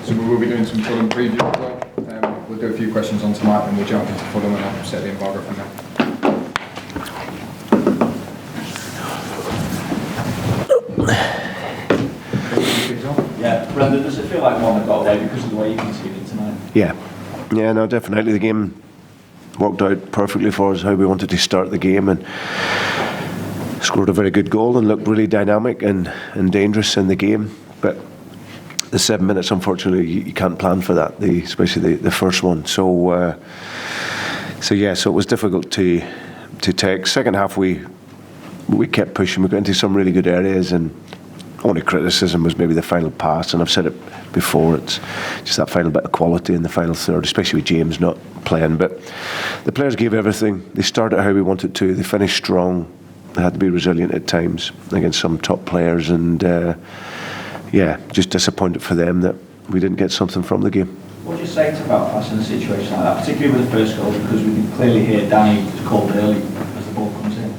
So we will be doing some Fulham preview as well. We'll do a few questions on tonight and we'll jump into Fulham and I'll set the embargo from there. Yeah, Brendan, does it feel like one that got away because of the way you conceded tonight? Yeah, no, definitely. The game worked out perfectly for us, how we wanted to start the game, and scored a very good goal and looked really dynamic and dangerous in the game. But the 7 minutes, unfortunately, you can't plan for that, especially the first one. So it was difficult to take. Second half, we kept pushing. We got into some really good areas, and only criticism was maybe the final pass, and I've said it before, it's just that final bit of quality in the final third, especially with James not playing. But the players gave everything. They started how we wanted to. They finished strong. They had to be resilient at times against some top players, and just disappointed for them that we didn't get something from the game. What do you say to about Faes in a situation like that, particularly with the first goal, because we can clearly hear Danny is called early as the ball comes in?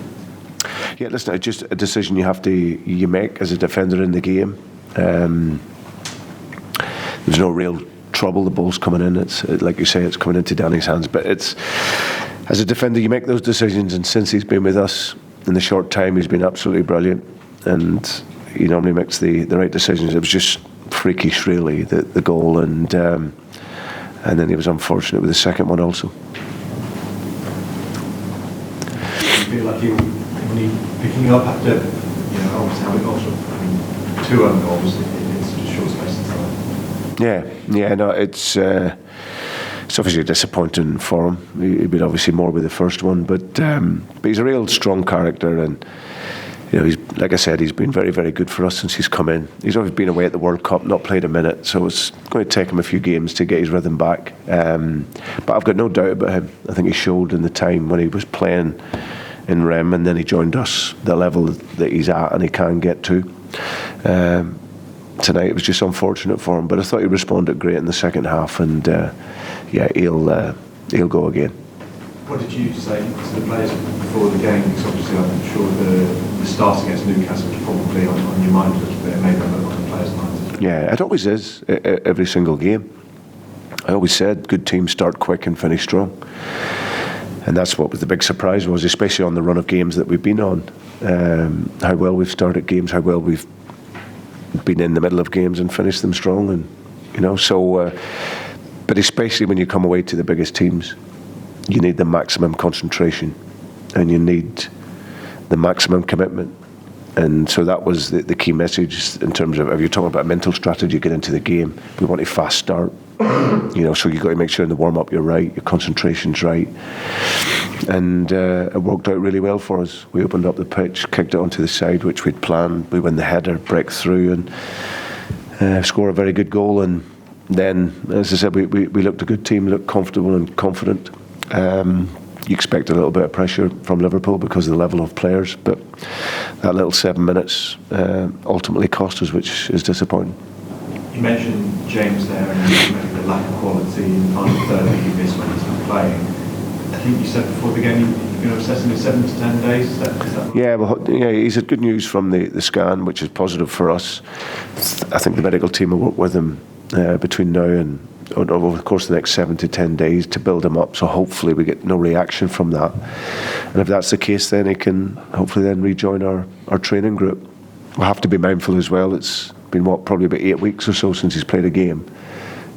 Yeah, listen, it's just a decision you make as a defender in the game. There's no real trouble. The ball's coming in. It's like you say, it's coming into Danny's hands. But it's, as a defender, you make those decisions. And since he's been with us in the short time, he's been absolutely brilliant. And he normally makes the right decisions. It was just freakish, really, the goal, and then he was unfortunate with the second one also. You feel like you picking up after, obviously having got 2 own goals in such a short space of time. It's obviously disappointing for him. He'd been obviously more with the first one, but he's a real strong character, and he's, like I said, he's been very, very good for us since he's come in. He's always been away at the World Cup, not played a minute, so it's going to take him a few games to get his rhythm back. But I've got no doubt about him. I think he showed in the time when he was playing in Rem, and then he joined us, the level that he's at and he can get to. Tonight it was just unfortunate for him, but I thought he responded great in the second half, and he'll go again. What did you say to the players before the game? Because obviously I'm sure the start against Newcastle was probably on your mind a little bit, maybe on the players' minds. Yeah, it always is, every single game. I always said good teams start quick and finish strong. And that's what the big surprise was, especially on the run of games that we've been on. How well we've started games, how well we've been in the middle of games and finished them strong. And but especially when you come away to the biggest teams, you need the maximum concentration and you need the maximum commitment. And so that was the key message in terms of, if you're talking about mental strategy, get into the game. We want a fast start, so you've got to make sure in the warm-up you're right, your concentration's right. And it worked out really well for us. We opened up the pitch, kicked it onto the side, which we'd planned. We win the header, break through, and score a very good goal. And then, as I said, we looked a good team, looked comfortable and confident. You expect a little bit of pressure from Liverpool because of the level of players, but that little 7 minutes ultimately cost us, which is disappointing. You mentioned James there and maybe the lack of quality in the final third that you missed when he's not playing. I think you said before the game you're going to assess him in 7 to 10 days. Is that right? Yeah, he's had good news from the scan, which is positive for us. I think the medical team will work with him between now and over the course of the next 7 to 10 days to build him up, so hopefully we get no reaction from that. And if that's the case, then he can hopefully then rejoin our training group. We'll have to be mindful as well, it's been probably about 8 weeks or so since he's played a game.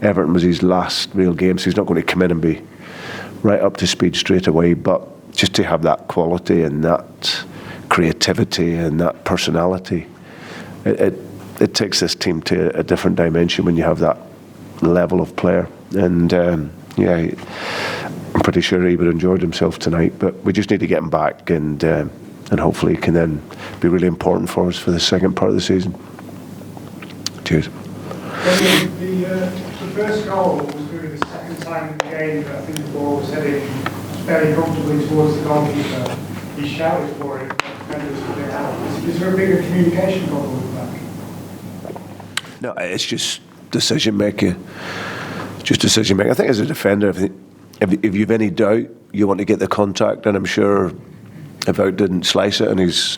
Everton was his last real game, so he's not going to come in and be right up to speed straight away, but just to have that quality and that creativity and that personality, it takes this team to a different dimension when you have that level of player. And I'm pretty sure he would have enjoyed himself tonight, but we just need to get him back, and hopefully he can then be really important for us for the second part of the season. Cheers. The first goal was really the second time in the game that I think the ball was heading very comfortably towards the goalkeeper. He shouted for it, but the defenders put it out. Is there a bigger communication problem with that? No, it's just decision making. I think as a defender, if you've any doubt, you want to get the contact, and I'm sure if Wout didn't slice it and he's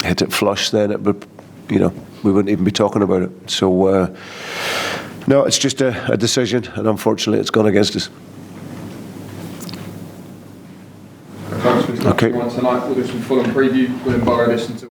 hit it flush, then it would, we wouldn't even be talking about it. So No, it's just a decision, and unfortunately it's gone against us. Thanks for Okay. tonight. We'll do some Fulham preview. We'll embargo this until